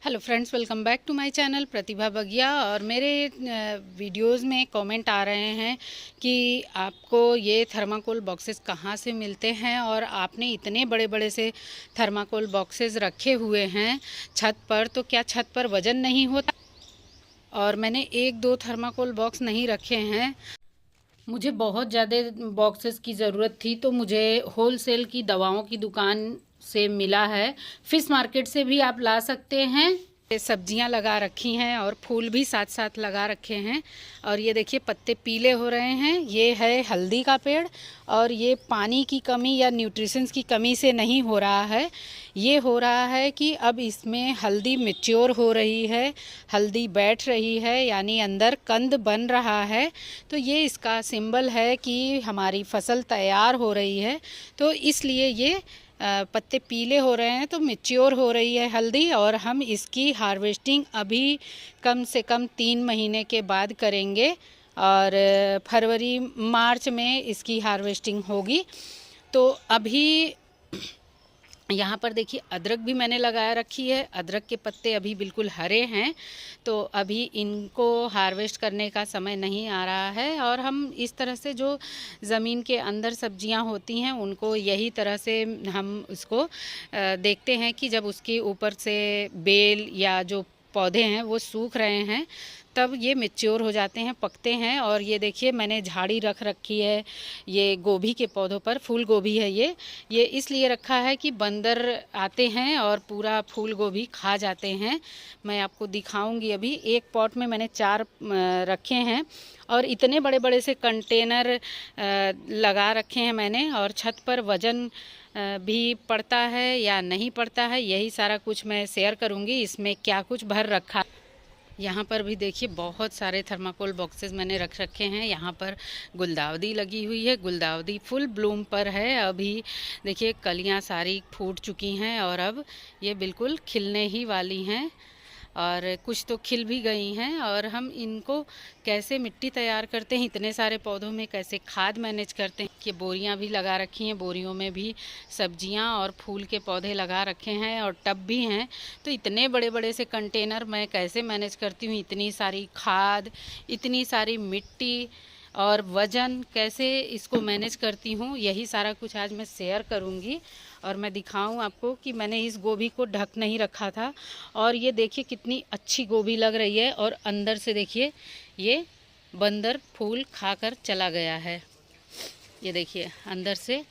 Hello friends, welcome back to my channel Pratibha Bagiya. और मेरे videos में कमेंट आ रहे हैं कि आपको ये थर्माकोल बॉक्सेस कहाँ से मिलते हैं और आपने इतने बड़े बड़े से थर्माकोल बॉक्सेस रखे हुए हैं छत पर, तो क्या छत पर वज़न नहीं होता? और मैंने एक दो थर्माकोल बॉक्स नहीं रखे हैं, मुझे बहुत ज़्यादा बॉक्सेस की ज़रूरत थी, तो मुझे होलसेल की दवाओं की दुकान से मिला है। फिश मार्केट से भी आप ला सकते हैं। ये सब्जियां लगा रखी हैं और फूल भी साथ साथ लगा रखे हैं। और ये देखिए पत्ते पीले हो रहे हैं, ये है हल्दी का पेड़। और ये पानी की कमी या न्यूट्रिशंस की कमी से नहीं हो रहा है, ये हो रहा है कि अब इसमें हल्दी मैच्योर हो रही है, हल्दी बैठ रही है, यानी अंदर कंद बन रहा है। तो ये इसका सिंबल है कि हमारी फसल तैयार हो रही है। तो इसलिए ये पत्ते पीले हो रहे हैं, तो मैच्योर हो रही है हल्दी। और हम इसकी हार्वेस्टिंग अभी कम से कम 3 महीने के बाद करेंगे और फरवरी मार्च में इसकी हार्वेस्टिंग होगी। तो अभी यहाँ पर देखिए अदरक भी मैंने लगाया रखी है। अदरक के पत्ते अभी बिल्कुल हरे हैं, तो अभी इनको हार्वेस्ट करने का समय नहीं आ रहा है। और हम इस तरह से जो ज़मीन के अंदर सब्जियां होती हैं उनको यही तरह से हम उसको देखते हैं कि जब उसके ऊपर से बेल या जो पौधे हैं वो सूख रहे हैं, तब ये मैच्योर हो जाते हैं, पकते हैं। और ये देखिए मैंने झाड़ी रख रखी है ये गोभी के पौधों पर, फूल गोभी है ये इसलिए रखा है कि बंदर आते हैं और पूरा फूल गोभी खा जाते हैं। मैं आपको दिखाऊंगी। अभी एक पॉट में मैंने 4 रखे हैं और इतने बड़े बड़े से कंटेनर लगा रखे हैं मैंने। और छत पर वज़न भी पड़ता है या नहीं पड़ता है, यही सारा कुछ मैं शेयर करूंगी। इसमें क्या कुछ भर रखा, यहाँ पर भी देखिए बहुत सारे थर्माकोल बॉक्सेस मैंने रख रखे हैं। यहाँ पर गुलदाउदी लगी हुई है, गुलदाउदी फुल ब्लूम पर है। अभी देखिए कलियाँ सारी फूट चुकी हैं और अब ये बिल्कुल खिलने ही वाली हैं और कुछ तो खिल भी गई हैं। और हम इनको कैसे मिट्टी तैयार करते हैं, इतने सारे पौधों में कैसे खाद मैनेज करते हैं, कि बोरियां भी लगा रखी हैं, बोरियों में भी सब्जियां और फूल के पौधे लगा रखे हैं और टब भी हैं। तो इतने बड़े बड़े से कंटेनर मैं कैसे मैनेज करती हूँ, इतनी सारी खाद, इतनी सारी मिट्टी और वज़न कैसे इसको मैनेज करती हूँ, यही सारा कुछ आज मैं शेयर करूँगी। और मैं दिखाऊं आपको कि मैंने इस गोभी को ढक नहीं रखा था और ये देखिए कितनी अच्छी गोभी लग रही है। और अंदर से देखिए ये बंदर फूल खाकर चला गया है। ये देखिए अंदर से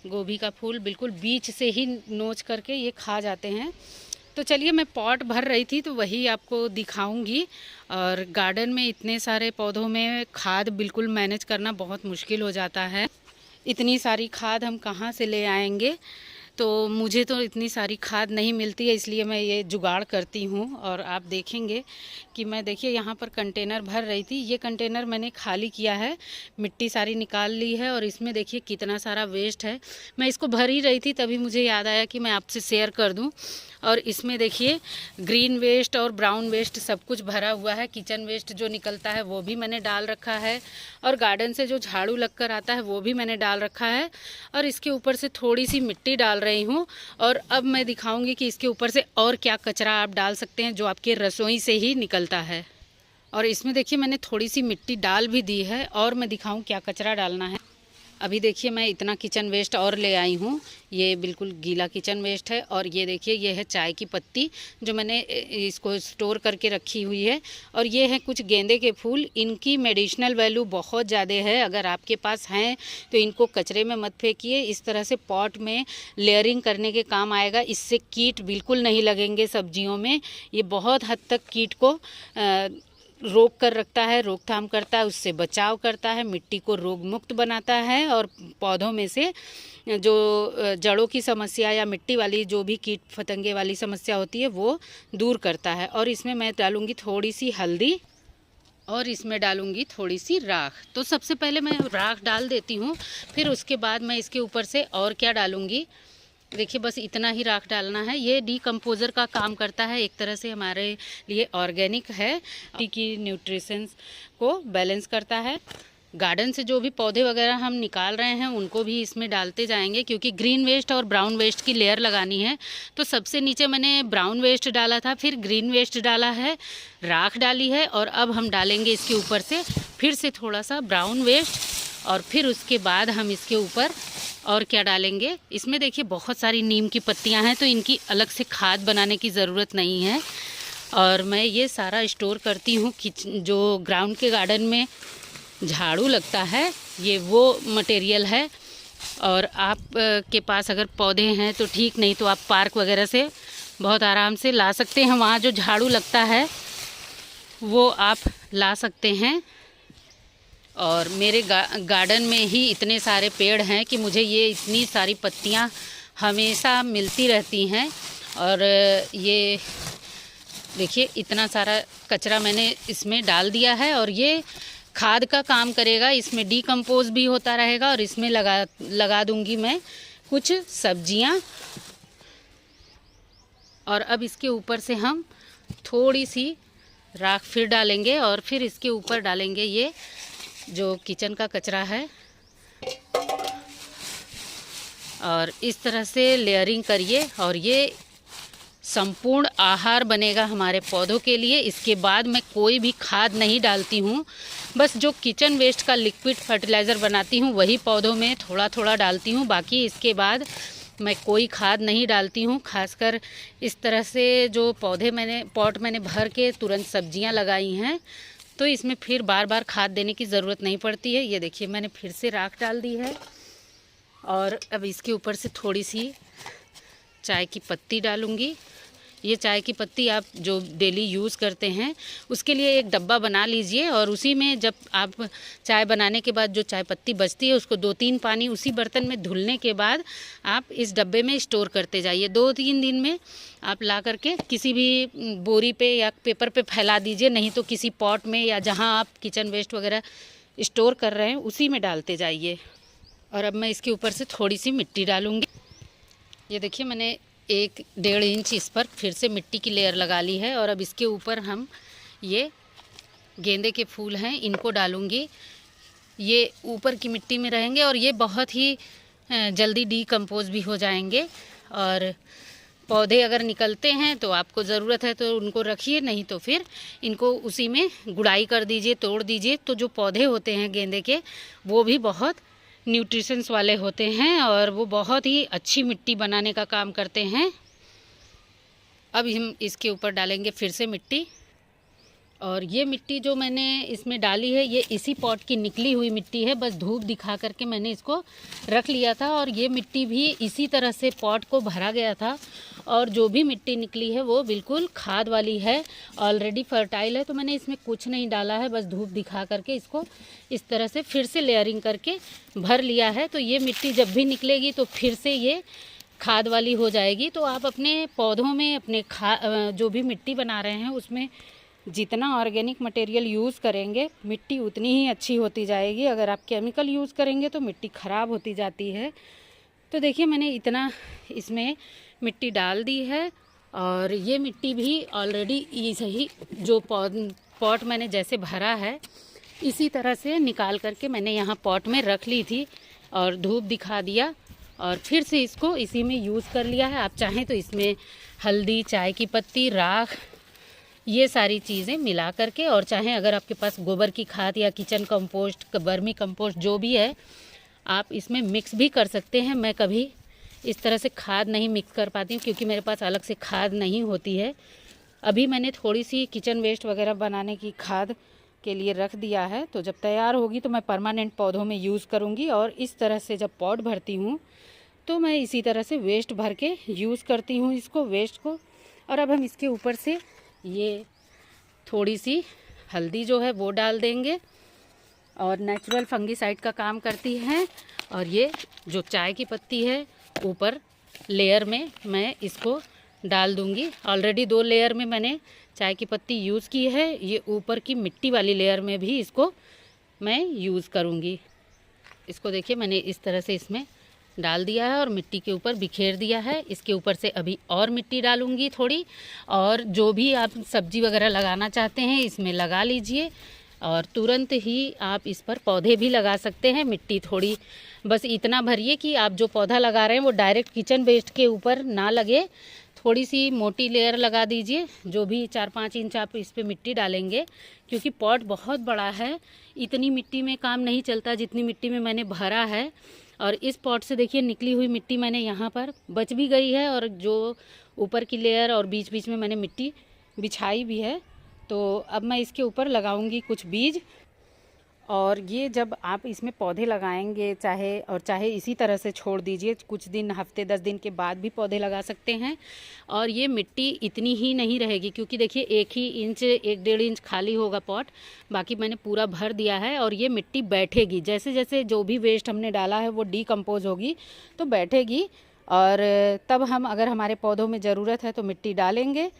गोभी का फूल बिल्कुल बीच से ही नोच करके ये खा जाते हैं। तो चलिए मैं पॉट भर रही थी तो वही आपको दिखाऊंगी। और गार्डन में इतने सारे पौधों में खाद बिल्कुल मैनेज करना बहुत मुश्किल हो जाता है। इतनी सारी खाद हम कहाँ से ले आएंगे? तो मुझे तो इतनी सारी खाद नहीं मिलती है, इसलिए मैं ये जुगाड़ करती हूँ। और आप देखेंगे कि मैं देखिए यहाँ पर कंटेनर भर रही थी, ये कंटेनर मैंने खाली किया है, मिट्टी सारी निकाल ली है और इसमें देखिए कितना सारा वेस्ट है। मैं इसको भर ही रही थी तभी मुझे याद आया कि मैं आपसे शेयर कर दूँ। और इसमें देखिए ग्रीन वेस्ट और ब्राउन वेस्ट सब कुछ भरा हुआ है। किचन वेस्ट जो निकलता है वो भी मैंने डाल रखा है और गार्डन से जो झाड़ू लगकर आता है वो भी मैंने डाल रखा है। और इसके ऊपर से थोड़ी सी मिट्टी डाल रही हूँ। और अब मैं दिखाऊंगी कि इसके ऊपर से और क्या कचरा आप डाल सकते हैं जो आपके रसोई से ही निकलता है। और इसमें देखिए मैंने थोड़ी सी मिट्टी डाल भी दी है और मैं दिखाऊं क्या कचरा डालना है। अभी देखिए मैं इतना किचन वेस्ट और ले आई हूँ, ये बिल्कुल गीला किचन वेस्ट है। और ये देखिए ये है चाय की पत्ती जो मैंने इसको स्टोर करके रखी हुई है। और ये है कुछ गेंदे के फूल, इनकी मेडिसिनल वैल्यू बहुत ज़्यादा है। अगर आपके पास हैं तो इनको कचरे में मत फेंकिए, इस तरह से पॉट में लेयरिंग करने के काम आएगा। इससे कीट बिल्कुल नहीं लगेंगे सब्जियों में। ये बहुत हद तक कीट को रोक कर रखता है, रोकथाम करता है, उससे बचाव करता है, मिट्टी को रोग मुक्त बनाता है और पौधों में से जो जड़ों की समस्या या मिट्टी वाली जो भी कीट फतंगे वाली समस्या होती है वो दूर करता है। और इसमें मैं डालूँगी थोड़ी सी हल्दी और इसमें डालूँगी थोड़ी सी राख। तो सबसे पहले मैं राख डाल देती हूँ, फिर उसके बाद मैं इसके ऊपर से और क्या डालूँगी, देखिए बस इतना ही राख डालना है। ये डीकम्पोज़र का काम करता है, एक तरह से हमारे लिए ऑर्गेनिक है, की न्यूट्रिशंस को बैलेंस करता है। गार्डन से जो भी पौधे वगैरह हम निकाल रहे हैं उनको भी इसमें डालते जाएंगे, क्योंकि ग्रीन वेस्ट और ब्राउन वेस्ट की लेयर लगानी है। तो सबसे नीचे मैंने ब्राउन वेस्ट डाला था, फिर ग्रीन वेस्ट डाला है, राख डाली है, और अब हम डालेंगे इसके ऊपर से फिर से थोड़ा सा ब्राउन वेस्ट, और फिर उसके बाद हम इसके ऊपर और क्या डालेंगे, इसमें देखिए बहुत सारी नीम की पत्तियां हैं, तो इनकी अलग से खाद बनाने की ज़रूरत नहीं है। और मैं ये सारा स्टोर करती हूँ जो ग्राउंड के गार्डन में झाड़ू लगता है, ये वो मटेरियल है। और आप के पास अगर पौधे हैं तो ठीक, नहीं तो आप पार्क वगैरह से बहुत आराम से ला सकते हैं, वहाँ जो झाड़ू लगता है वो आप ला सकते हैं। और मेरे गार्डन में ही इतने सारे पेड़ हैं कि मुझे ये इतनी सारी पत्तियाँ हमेशा मिलती रहती हैं। और ये देखिए इतना सारा कचरा मैंने इसमें डाल दिया है, और ये खाद का काम करेगा, इसमें डीकम्पोज भी होता रहेगा। और इसमें लगा दूंगी मैं कुछ सब्जियां। और अब इसके ऊपर से हम थोड़ी सी राख फिर डालेंगे, और फिर इसके ऊपर डालेंगे ये जो किचन का कचरा है। और इस तरह से लेयरिंग करिए, और ये संपूर्ण आहार बनेगा हमारे पौधों के लिए। इसके बाद मैं कोई भी खाद नहीं डालती हूँ, बस जो किचन वेस्ट का लिक्विड फर्टिलाइज़र बनाती हूँ वही पौधों में थोड़ा थोड़ा डालती हूँ। बाकी इसके बाद मैं कोई खाद नहीं डालती हूँ। खासकर इस तरह से जो पौधे पॉट मैंने भर के तुरंत सब्जियाँ लगाई हैं, तो इसमें फिर बार बार खाद देने की ज़रूरत नहीं पड़ती है। ये देखिए मैंने फिर से राख डाल दी है, और अब इसके ऊपर से थोड़ी सी चाय की पत्ती डालूँगी। ये चाय की पत्ती आप जो डेली यूज़ करते हैं उसके लिए एक डब्बा बना लीजिए, और उसी में जब आप चाय बनाने के बाद जो चाय पत्ती बचती है उसको 2-3 पानी उसी बर्तन में धुलने के बाद आप इस डब्बे में स्टोर करते जाइए। 2-3 दिन में आप ला करके किसी भी बोरी पे या पेपर पे फैला दीजिए, नहीं तो किसी पॉट में या जहाँ आप किचन वेस्ट वगैरह स्टोर कर रहे हैं उसी में डालते जाइए। और अब मैं इसके ऊपर से थोड़ी सी मिट्टी डालूँगी। ये देखिए मैंने 1-1.5 इंच इस पर फिर से मिट्टी की लेयर लगा ली है, और अब इसके ऊपर हम ये गेंदे के फूल हैं इनको डालूँगी। ये ऊपर की मिट्टी में रहेंगे और ये बहुत ही जल्दी डीकम्पोज भी हो जाएंगे। और पौधे अगर निकलते हैं तो आपको ज़रूरत है तो उनको रखिए, नहीं तो फिर इनको उसी में गुड़ाई कर दीजिए, तोड़ दीजिए। तो जो पौधे होते हैं गेंदे के वो भी बहुत न्यूट्रिशंस वाले होते हैं, और वो बहुत ही अच्छी मिट्टी बनाने का काम करते हैं। अब हम इसके ऊपर डालेंगे फिर से मिट्टी। और ये मिट्टी जो मैंने इसमें डाली है ये इसी पॉट की निकली हुई मिट्टी है, बस धूप दिखा करके मैंने इसको रख लिया था। और ये मिट्टी भी इसी तरह से पॉट को भरा गया था, और जो भी मिट्टी निकली है वो बिल्कुल खाद वाली है, ऑलरेडी फर्टाइल है। तो मैंने इसमें कुछ नहीं डाला है, बस धूप दिखा करके इसको इस तरह से फिर से लेयरिंग करके भर लिया है। तो ये मिट्टी जब भी निकलेगी तो फिर से ये खाद वाली हो जाएगी। तो आप अपने पौधों में अपने जो भी मिट्टी बना रहे हैं उसमें जितना ऑर्गेनिक मटेरियल यूज़ करेंगे मिट्टी उतनी ही अच्छी होती जाएगी। अगर आप केमिकल यूज़ करेंगे तो मिट्टी ख़राब होती जाती है। तो देखिए मैंने इतना इसमें मिट्टी डाल दी है, और ये मिट्टी भी ऑलरेडी ये सही जो पॉट मैंने जैसे भरा है इसी तरह से निकाल करके मैंने यहाँ पॉट में रख ली थी, और धूप दिखा दिया, और फिर से इसको इसी में यूज़ कर लिया है। आप चाहें तो इसमें हल्दी, चाय की पत्ती, राख, ये सारी चीज़ें मिला करके, और चाहें अगर आपके पास गोबर की खाद या किचन कंपोस्ट, वर्मी कंपोस्ट जो भी है आप इसमें मिक्स भी कर सकते हैं। मैं कभी इस तरह से खाद नहीं मिक्स कर पाती हूँ क्योंकि मेरे पास अलग से खाद नहीं होती है। अभी मैंने थोड़ी सी किचन वेस्ट वगैरह बनाने की खाद के लिए रख दिया है, तो जब तैयार होगी तो मैं परमानेंट पौधों में यूज़ करूँगी। और इस तरह से जब पॉट भरती हूँ तो मैं इसी तरह से वेस्ट भर के यूज़ करती हूँ इसको, वेस्ट को। और अब हम इसके ऊपर से ये थोड़ी सी हल्दी जो है वो डाल देंगे, और नेचुरल फंगीसाइड का काम करती है। और ये जो चाय की पत्ती है ऊपर लेयर में मैं इसको डाल दूंगी। ऑलरेडी 2 लेयर में मैंने चाय की पत्ती यूज़ की है, ये ऊपर की मिट्टी वाली लेयर में भी इसको मैं यूज़ करूंगी। इसको देखिए मैंने इस तरह से इसमें डाल दिया है और मिट्टी के ऊपर बिखेर दिया है। इसके ऊपर से अभी और मिट्टी डालूंगी थोड़ी, और जो भी आप सब्जी वगैरह लगाना चाहते हैं इसमें लगा लीजिए। और तुरंत ही आप इस पर पौधे भी लगा सकते हैं। मिट्टी थोड़ी बस इतना भरिए कि आप जो पौधा लगा रहे हैं वो डायरेक्ट किचन वेस्ट के ऊपर ना लगे, थोड़ी सी मोटी लेयर लगा दीजिए। जो भी 4-5 इंच आप इस पर मिट्टी डालेंगे, क्योंकि पॉट बहुत बड़ा है, इतनी मिट्टी में काम नहीं चलता जितनी मिट्टी में मैंने भरा है। और इस पॉट से देखिए निकली हुई मिट्टी मैंने यहाँ पर बच भी गई है, और जो ऊपर की लेयर और बीच बीच में मैंने मिट्टी बिछाई भी है। तो अब मैं इसके ऊपर लगाऊंगी कुछ बीज। और ये जब आप इसमें पौधे लगाएंगे चाहे इसी तरह से छोड़ दीजिए, कुछ दिन, हफ्ते 10 दिन के बाद भी पौधे लगा सकते हैं। और ये मिट्टी इतनी ही नहीं रहेगी, क्योंकि देखिए 1 इंच खाली होगा पॉट, बाकी मैंने पूरा भर दिया है। और ये मिट्टी बैठेगी, जैसे जैसे जो भी वेस्ट हमने डाला है वो डीकम्पोज होगी तो बैठेगी। और तब हम, अगर हमारे पौधों में ज़रूरत है तो मिट्टी डालेंगे,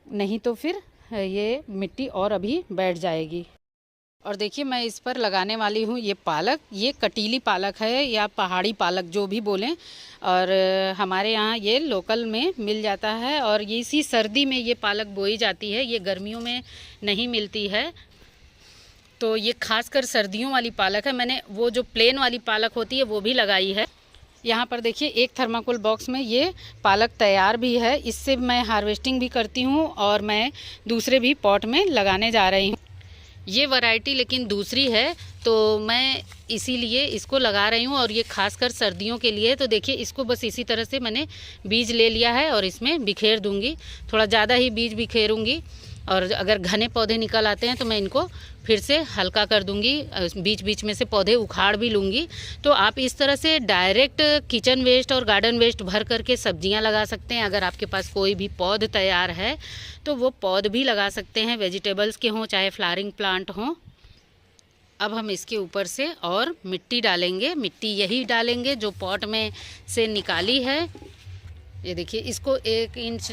नहीं तो फिर ये मिट्टी और अभी बैठ जाएगी। और देखिए मैं इस पर लगाने वाली हूँ ये पालक। ये कटीली पालक है या पहाड़ी पालक जो भी बोलें, और हमारे यहाँ ये लोकल में मिल जाता है। और ये इसी सर्दी में ये पालक बोई जाती है, ये गर्मियों में नहीं मिलती है। तो ये खासकर सर्दियों वाली पालक है। मैंने वो जो प्लेन वाली पालक होती है वो भी लगाई है। यहाँ पर देखिए एक थर्माकोल बॉक्स में ये पालक तैयार भी है। इससे मैं हार्वेस्टिंग भी करती हूँ और मैं दूसरे भी पॉट में लगाने जा रही हूँ। ये वैरायटी लेकिन दूसरी है, तो मैं इसीलिए इसको लगा रही हूँ, और ये खासकर सर्दियों के लिए। तो देखिए इसको बस इसी तरह से मैंने बीज ले लिया है और इसमें बिखेर दूँगी, थोड़ा ज़्यादा ही बीज बिखेरूँगी। और अगर घने पौधे निकल आते हैं तो मैं इनको फिर से हल्का कर दूंगी, बीच बीच में से पौधे उखाड़ भी लूँगी। तो आप इस तरह से डायरेक्ट किचन वेस्ट और गार्डन वेस्ट भर करके सब्जियां लगा सकते हैं। अगर आपके पास कोई भी पौध तैयार है तो वो पौध भी लगा सकते हैं, वेजिटेबल्स के हों चाहे फ्लावरिंग प्लांट हों। अब हम इसके ऊपर से और मिट्टी डालेंगे। मिट्टी यही डालेंगे जो पॉट में से निकाली है। ये देखिए, इसको 1 इंच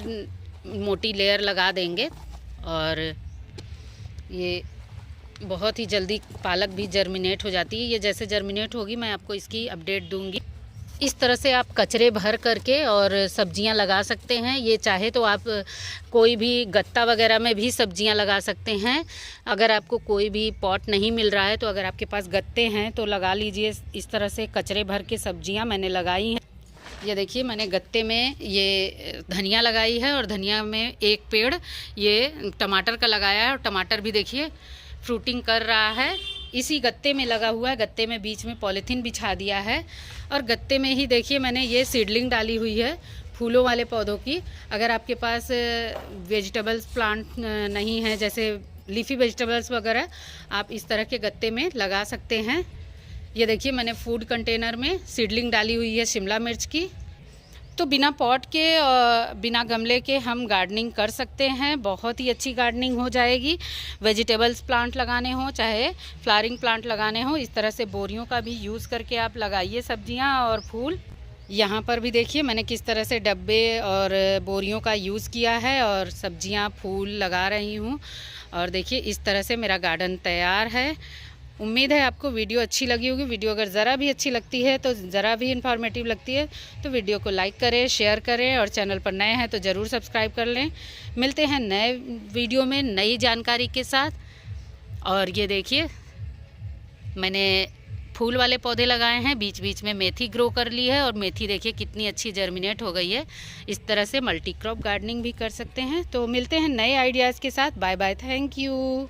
मोटी लेयर लगा देंगे और ये बहुत ही जल्दी पालक भी जर्मिनेट हो जाती है। ये जैसे जर्मिनेट होगी मैं आपको इसकी अपडेट दूंगी। इस तरह से आप कचरे भर करके और सब्जियां लगा सकते हैं। ये चाहे तो आप कोई भी गत्ता वगैरह में भी सब्जियां लगा सकते हैं। अगर आपको कोई भी पॉट नहीं मिल रहा है तो अगर आपके पास गत्ते हैं तो लगा लीजिए। इस तरह से कचरे भर के सब्जियां मैंने लगाई हैं। ये देखिए मैंने गत्ते में ये धनिया लगाई है और धनिया में एक पेड़ ये टमाटर का लगाया है, और टमाटर भी देखिए फ्रूटिंग कर रहा है। इसी गत्ते में लगा हुआ है। गत्ते में बीच में पॉलीथीन बिछा दिया है, और गत्ते में ही देखिए मैंने ये सीडलिंग डाली हुई है फूलों वाले पौधों की। अगर आपके पास वेजिटेबल्स प्लांट नहीं है, जैसे लीफी वेजिटेबल्स वगैरह, आप इस तरह के गत्ते में लगा सकते हैं। ये देखिए मैंने फूड कंटेनर में सीडलिंग डाली हुई है शिमला मिर्च की। तो बिना पॉट के और बिना गमले के हम गार्डनिंग कर सकते हैं। बहुत ही अच्छी गार्डनिंग हो जाएगी। वेजिटेबल्स प्लांट लगाने हो चाहे फ्लावरिंग प्लांट लगाने हो, इस तरह से बोरियों का भी यूज़ करके आप लगाइए सब्जियां और फूल। यहाँ पर भी देखिए मैंने किस तरह से डब्बे और बोरियों का यूज़ किया है और सब्जियां फूल लगा रही हूँ। और देखिए इस तरह से मेरा गार्डन तैयार है। उम्मीद है आपको वीडियो अच्छी लगी होगी। वीडियो अगर ज़रा भी अच्छी लगती है तो ज़रा भी इन्फॉर्मेटिव लगती है तो वीडियो को लाइक करें, शेयर करें, और चैनल पर नए हैं तो ज़रूर सब्सक्राइब कर लें। मिलते हैं नए वीडियो में नई जानकारी के साथ। और ये देखिए मैंने फूल वाले पौधे लगाए हैं, बीच बीच में मेथी ग्रो कर ली है, और मेथी देखिए कितनी अच्छी जर्मिनेट हो गई है। इस तरह से मल्टी क्रॉप गार्डनिंग भी कर सकते हैं। तो मिलते हैं नए आइडियाज़ के साथ। Bye bye, thank you.